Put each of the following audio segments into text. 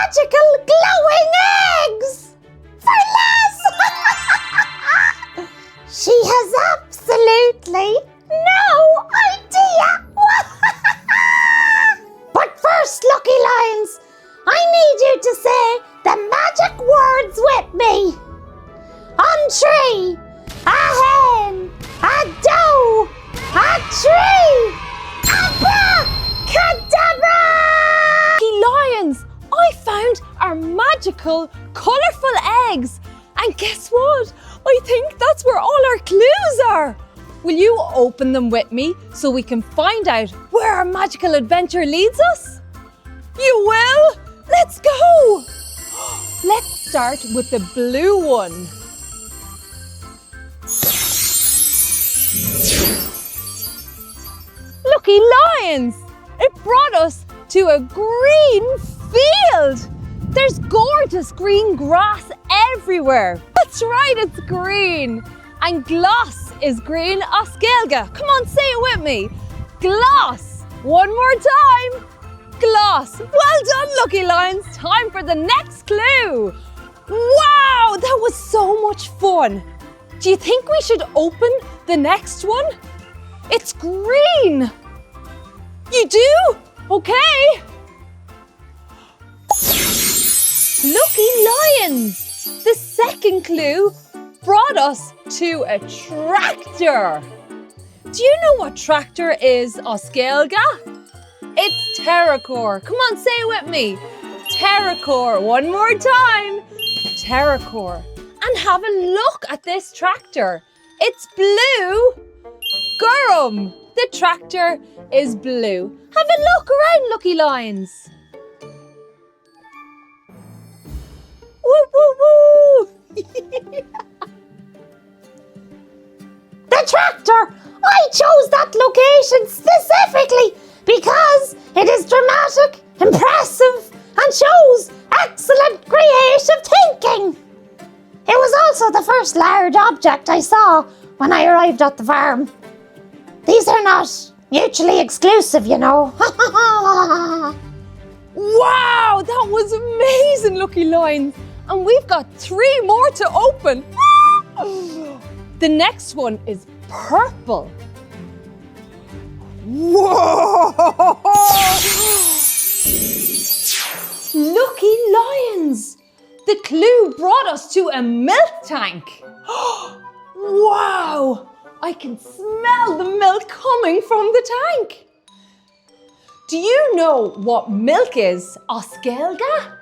magical glowing eggs for less. She has absolutely no idea. But first, Lucky Lions, I need you to say the magic words with me. On three, a hen, a doe, a tree, abracadabra! Lucky Lions, I found our magical, colourful eggs. And guess what? I think that's where all our clues are. Will you open them with me so we can find out where our magical adventure leads us? You will? Let's go! Let's start with the blue one. Lucky Lions! It brought us to a green field. There's gorgeous green grass everywhere. That's right, it's green. And GLAS is green oscailga. Come on, say it with me. GLAS. One more time. GLAS. Well done, Lucky Lions. Time for the next clue. Wow, that was so much fun. Do you think we should open the next one? It's green. You do? Okay. Lucky Lions. The second clue brought us to a tractor. Do you know what tractor is, oscailga? It's TARRACÓIR. Come on, say it with me. TARRACÓIR. One more time. TARRACÓIR. And have a look at this tractor. It's blue. GORM. The tractor is blue. Have a look around, Lucky Lions. Woo, woo, woo. The tractor! I chose that location specifically because it is dramatic, impressive, and shows excellent creative thinking. It was also the first large object I saw when I arrived at the farm. These are not mutually exclusive, you know. Wow, that was amazing, Lucky Lions. And we've got 3 more to open. The next one is purple. Whoa! Lucky Lions! The clue brought us to a milk tank. Wow! I can smell the milk coming from the tank. Do you know what milk is, oscailga?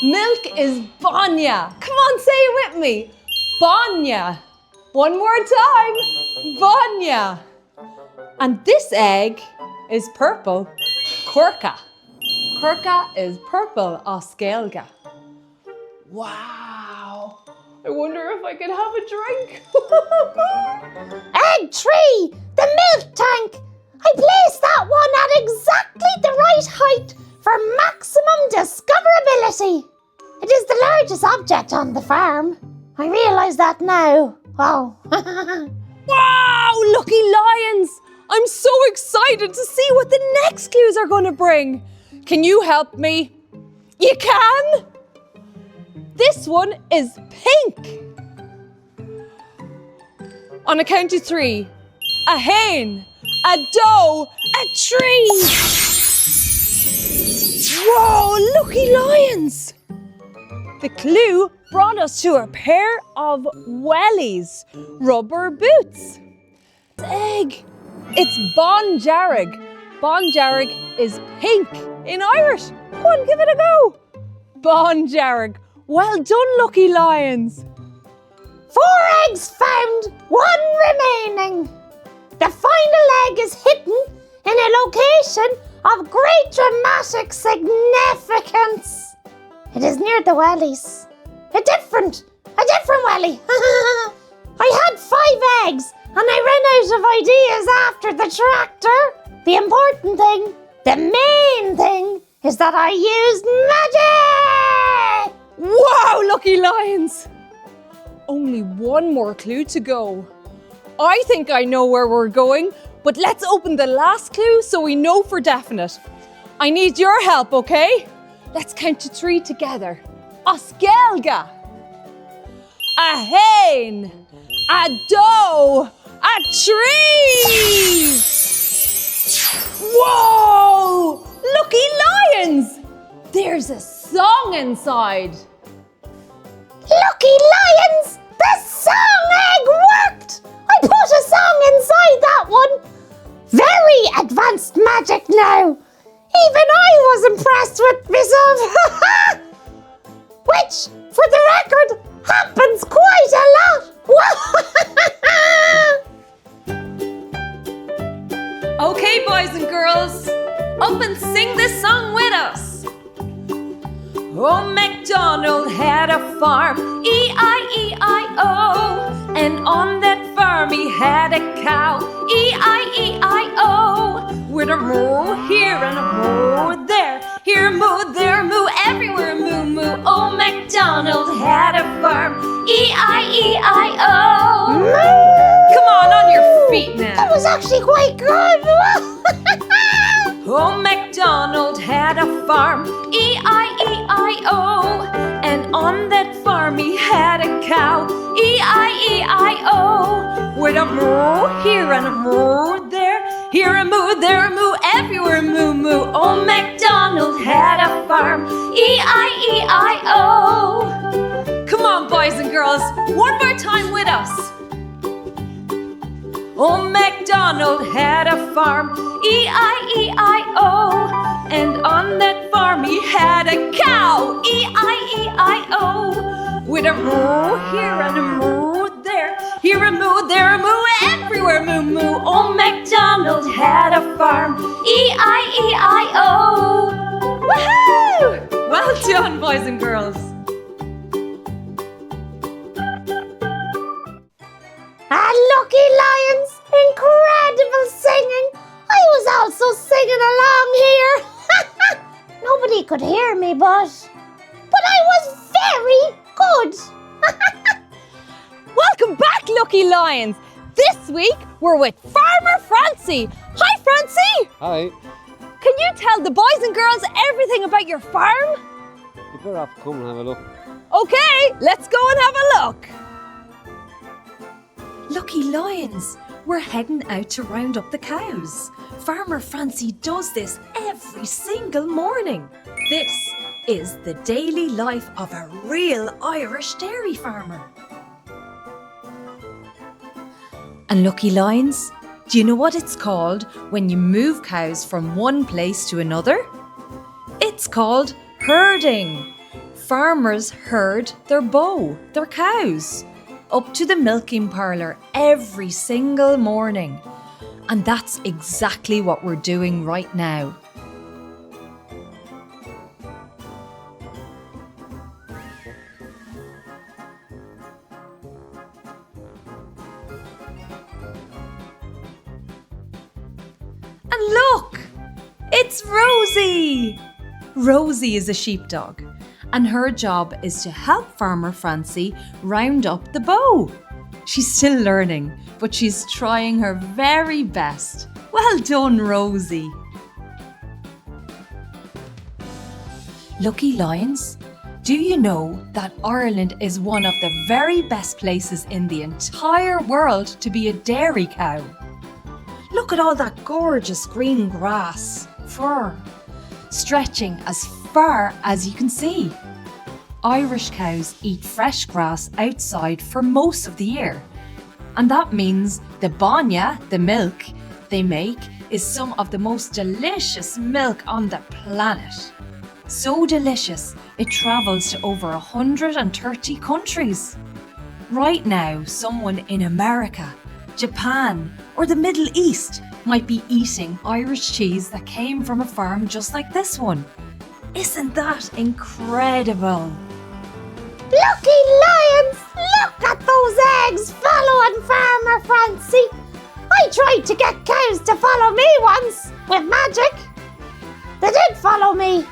Milk is bainne. Come on, say it with me. Bainne. One more time. Bainne. And this egg is purple. CORCRA. CORCRA is purple, oscailga. Wow. I wonder if I can have a drink. Egg tree, the milk tank. I placed that one at exactly the right height for maximum discoverability. It is the largest object on the farm. I realise that now. Wow. Wow, Lucky Lions! I'm so excited to see what the next clues are going to bring. Can you help me? You can? This one is pink. On a count of 3. A hen, a doe, a tree. Whoa, Lucky Lions! The clue brought us to a pair of wellies, rubber boots. Egg. It's bon jarrig. Bon jarrig is pink in Irish. Go on, give it a go. Bon jarrig. Well done, Lucky Lions. 4 eggs found, 1 remaining. The final egg is hidden in a location of great dramatic significance. It is near the wellies. A different welly. I had 5 eggs and I ran out of ideas after the tractor. The important thing, the main thing, is that I used magic! Wow, Lucky Lions! Only 1 more clue to go. I think I know where we're going, but let's open the last clue so we know for definite. I need your help, okay? Let's count to 3 together. Osgelga. A hen. A doe. A tree. Whoa! Lucky lions! There's a song inside. Lucky lions! The song egg worked! I put a song inside that one. Very advanced magic now. Even I was impressed with myself. Which, for the record, happens quite a lot. Okay, boys and girls, up and sing this song with us. Oh, MacDonald had a farm, E-I-E-I-O. And on that farm he had a cow, E-I-E-I-O. With a moo here and a moo there, here moo, there moo, everywhere moo moo. Oh, MacDonald had a farm, E-I-E-I-O. Come on your feet now. That was actually quite good. Oh, MacDonald had a farm, E-I-E-I-O. And on that farm he had a cow, E-I-E-I-O. With a moo here and a moo there, here a moo, there a moo, everywhere moo moo. Oh, MacDonald had a farm, E-I-E-I-O. Come on, boys and girls, one more time with us. Oh, MacDonald had a farm, E-I-E-I-O. And on that farm he had a cow, E-I-E-I-O. With a moo here and a moo there, here a moo, there a moo, everywhere moo moo. Oh, MacDonald had a farm, E-I-E-I-O. Woohoo! Well done, boys and girls. Lucky lions, incredible singing. I was also singing along here. Nobody could hear me, but I was very good. Welcome back, Lucky Lions. This week we're with Farmer Francie. Hi, Francie. Hi. Can you tell the boys and girls everything about your farm? You better have to come and have a look. Okay, let's go and have a look. Lucky Lions, we're heading out to round up the cows. Farmer Francie does this every single morning. This is the daily life of a real Irish dairy farmer. And Lucky Lions, do you know what it's called when you move cows from one place to another? It's called herding. Farmers herd their their cows, up to the milking parlour every single morning. And that's exactly what we're doing right now. And look! It's Rosie! Rosie is a sheepdog, and her job is to help Farmer Francie round up the bow. She's still learning, but she's trying her very best. Well done, Rosie. Lucky Lions, do you know that Ireland is one of the very best places in the entire world to be a dairy cow? Look at all that gorgeous green grass, fur, stretching as far as you can see. Irish cows eat fresh grass outside for most of the year. And that means the bainne, the milk they make, is some of the most delicious milk on the planet. So delicious, it travels to over 130 countries. Right now, someone in America, Japan, or the Middle East might be eating Irish cheese that came from a farm just like this one. Isn't that incredible? Lucky lions, look at those eggs following Farmer Francie. I tried to get cows to follow me once with magic. They did follow me.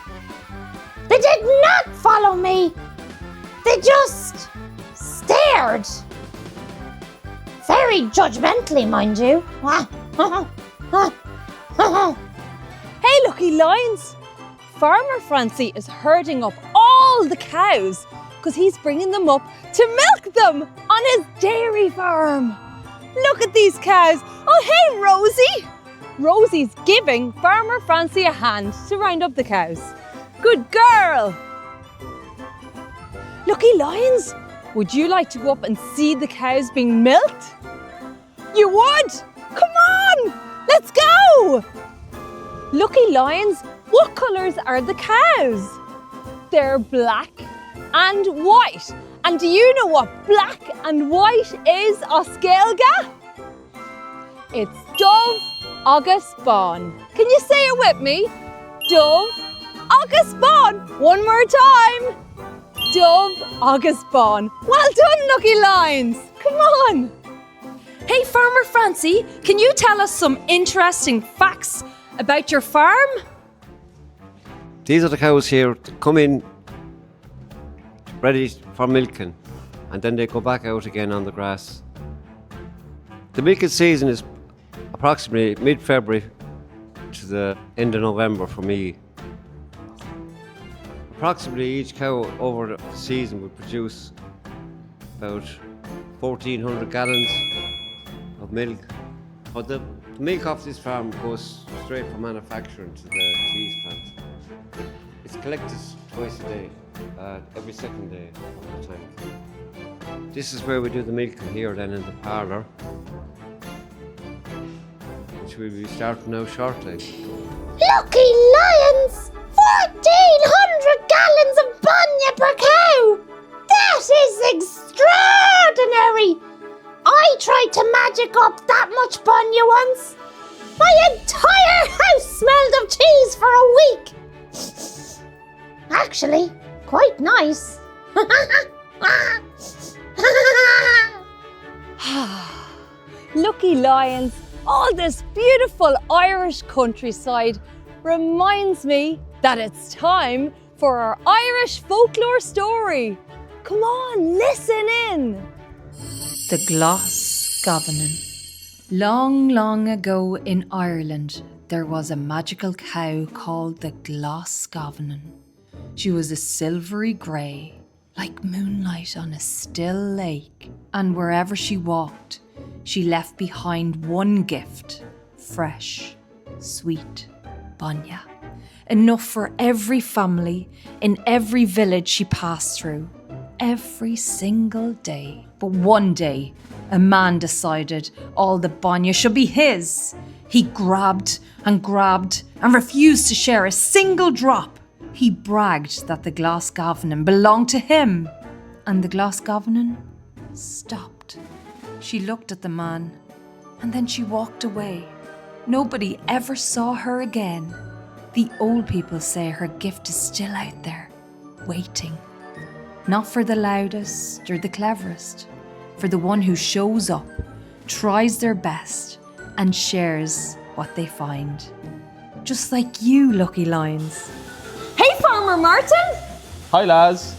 They did not follow me. They just stared. Very judgmentally, mind you. Hey, Lucky Lions! Farmer Francie is herding up all the cows because he's bringing them up to milk them on his dairy farm. Look at these cows. Oh, hey, Rosie. Rosie's giving Farmer Francie a hand to round up the cows. Good girl. Lucky Lions, would you like to go up and see the cows being milked? You would? Come on, let's go. Lucky Lions, what colours are the cows? They're black and white. And do you know what black and white is, Oscailga? It's Dove Agus Bán. Can you say it with me? Dove Agus Bán. One more time. Dove Agus Bán. Well done, Lucky Lions. Come on. Hey, Farmer Francie, can you tell us some interesting facts about your farm? These are the cows here that come in ready for milking, and then they go back out again on the grass. The milking season is approximately mid-February to the end of November for me. Approximately each cow over the season will produce about 1,400 gallons of milk. But the milk off this farm goes straight from manufacturing to the cheese plant. It's collected twice a day, every second day of the tank. This is where we do the milking here then in the parlour, which we'll be starting now shortly. Lucky Lions! 1,400 gallons of banya per cow! That is extraordinary! I tried to magic up that much banya once. My entire house smelled of cheese for a week. Actually, quite nice. Lucky Lions, all this beautiful Irish countryside reminds me that it's time for our Irish folklore story. Come on, listen in. The GLAS GAIBHNENN. Long, long ago in Ireland, there was a magical cow called the GLAS GAIBHNENN. She was a silvery grey, like moonlight on a still lake, and wherever she walked, she left behind one gift: fresh, sweet banya. Enough for every family in every village she passed through, every single day. But one day, a man decided all the banya should be his. He grabbed and refused to share a single drop. He bragged that the GLAS GAIBHNENN belonged to him. And the GLAS GAIBHNENN stopped. She looked at the man and then she walked away. Nobody ever saw her again. The old people say her gift is still out there, waiting. Not for the loudest or the cleverest, for the one who shows up, tries their best, and shares what they find. Just like you, Lucky Lions. Hey, Farmer Martin, Hi lads.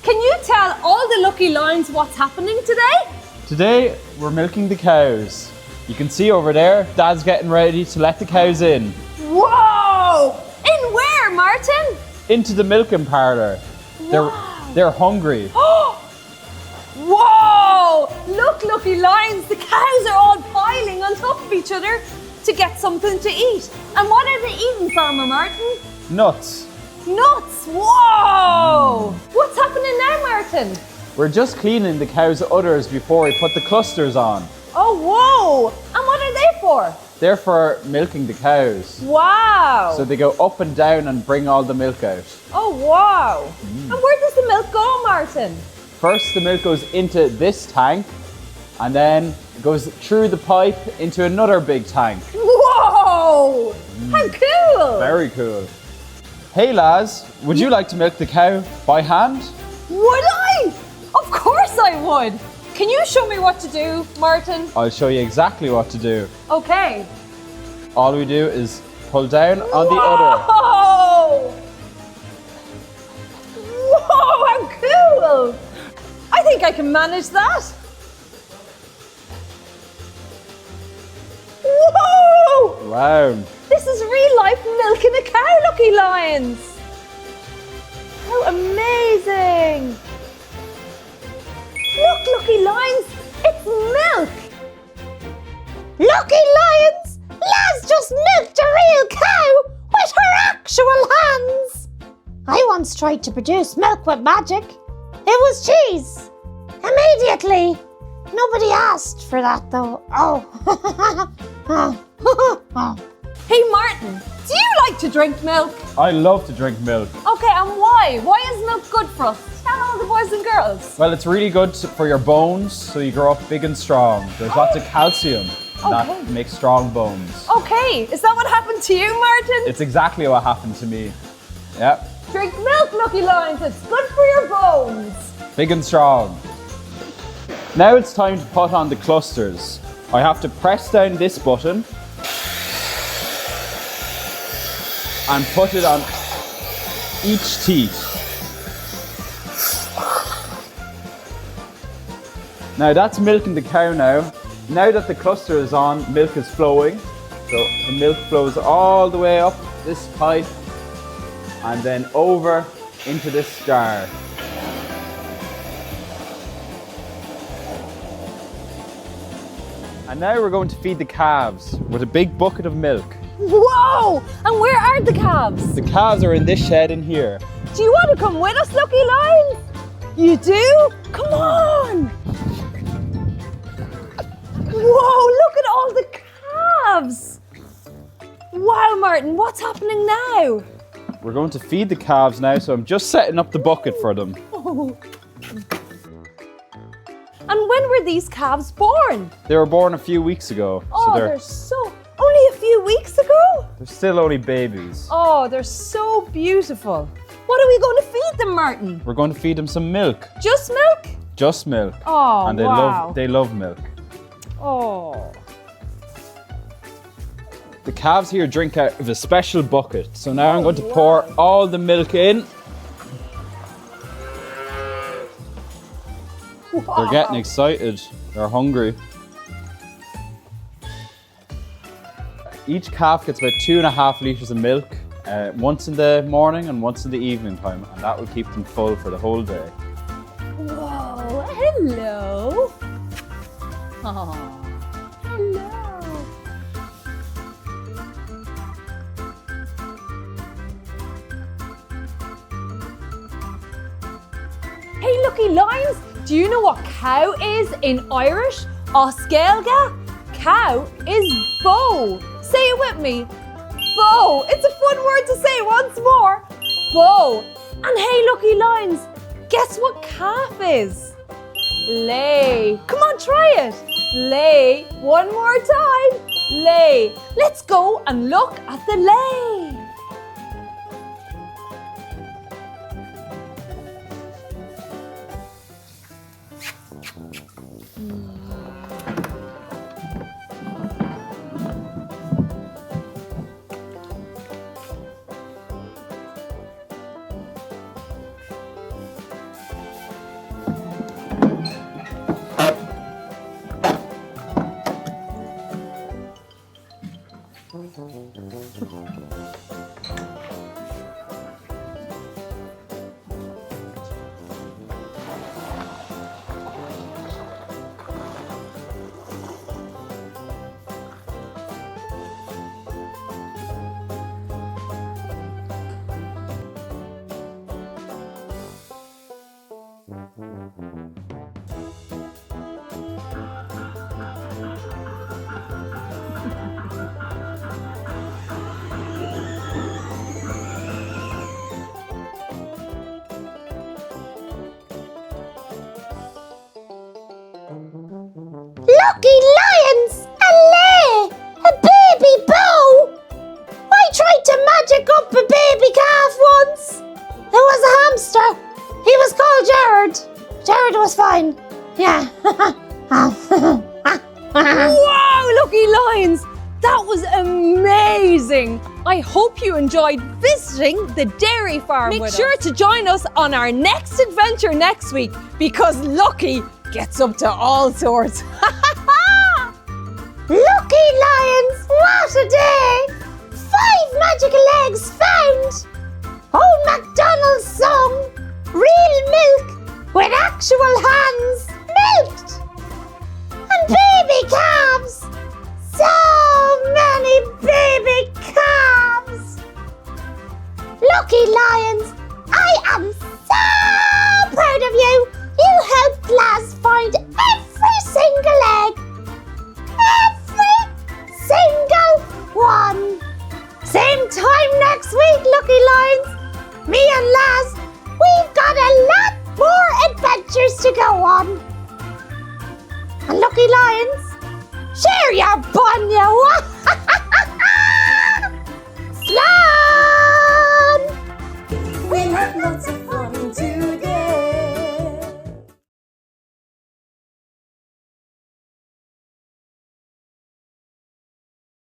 can you tell all the Lucky Lions what's happening today? Today we're milking the cows. You can see over there, Dad's getting ready to let the cows in. Whoa! In where, Martin? Into the milking parlour. They're hungry. Whoa! Look, Lucky Lions, the cows are all piling on top of each other to get something to eat. And what are they eating, Farmer Martin? Nuts. Nuts! Whoa! What's happening now, Martin? We're just cleaning the cows' udders before we put the clusters on. Oh, whoa! And what are they for? They're for milking the cows. Wow! So they go up and down and bring all the milk out. Oh, wow! And where does the milk go, Martin? First the milk goes into this tank and then it goes through the pipe into another big tank. Whoa! How cool! Very cool. Hey lads, would you like to milk the cow by hand? Would I? Of course I would! Can you show me what to do, Martin? I'll show you exactly what to do. Okay. All we do is pull down on the udder. Whoa! Whoa, how cool! I think I can manage that. Whoa! Wow. This is real life milking a cow, Lucky Lions. How amazing! Look, Lucky Lions, it's milk! Lucky Lions! Laz just milked a real cow with her actual hands! I once tried to produce milk with magic. It was cheese. Immediately. Nobody asked for that though. Oh. Hey Martin, do you like to drink milk? I love to drink milk. Okay, and why? Why is milk good for us? Tell all the boys and girls. Well, it's really good for your bones, so you grow up big and strong. There's lots of calcium. That makes strong bones. Okay, is that what happened to you, Martin? It's exactly what happened to me. Yeah. Drink milk, Lucky Lions, it's good for your bones. Big and strong. Now it's time to put on the clusters. I have to press down this button and put it on each teeth. Now that's milking the cow now. Now that the cluster is on, milk is flowing. So the milk flows all the way up this pipe and then over into this jar. And now we're going to feed the calves with a big bucket of milk. Whoa! And where are the calves? The calves are in this shed in here. Do you want to come with us, Lucky Lions? You do? Come on! Whoa, look at all the calves! Wow, Martin, what's happening now? We're going to feed the calves now, so I'm just setting up the bucket for them. Oh. And when were these calves born? They were born a few weeks ago. Oh, they're only a few weeks ago? They're still only babies. Oh, they're so beautiful. What are we going to feed them, Martin? We're going to feed them some milk. Just milk? Just milk. Oh, and wow. they love milk. Oh. The calves here drink out of a special bucket. So now I'm going to pour all the milk in. Wow. They're getting excited. They're hungry. Each calf gets about 2.5 litres of milk, once in the morning and once in the evening time, and that will keep them full for the whole day. Whoa, hello. Oh, hello. Hey, Lucky Lions, do you know what cow is in Irish? Oscailga? Cow is bow. Say it with me. Bow. It's a fun word to say once more. Bow. And hey, Lucky Lions, guess what calf is? Lay. Come on, try it. Lay. One more time. Lay. Let's go and look at the lay. Lucky Lions! A lay! A baby bow! I tried to magic up a baby calf once. It was a hamster. He was called Jared. Jared was fine. Yeah. Wow, Lucky Lions! That was amazing! I hope you enjoyed visiting the dairy farm with us. Make sure to join us on our next adventure next week because Lucky gets up to all sorts. Lucky Lions! What a day! 5 magical eggs found! Old MacDonald's song actual hens milked. And baby calves. So many baby calves. Lucky lions, I am so proud of you. You helped GLAS find every single egg. Every single one. Same time next week, Lucky Lions. Me and Laz, we've got a lot more adventures to go on. And Lucky Lions, share your bun, you.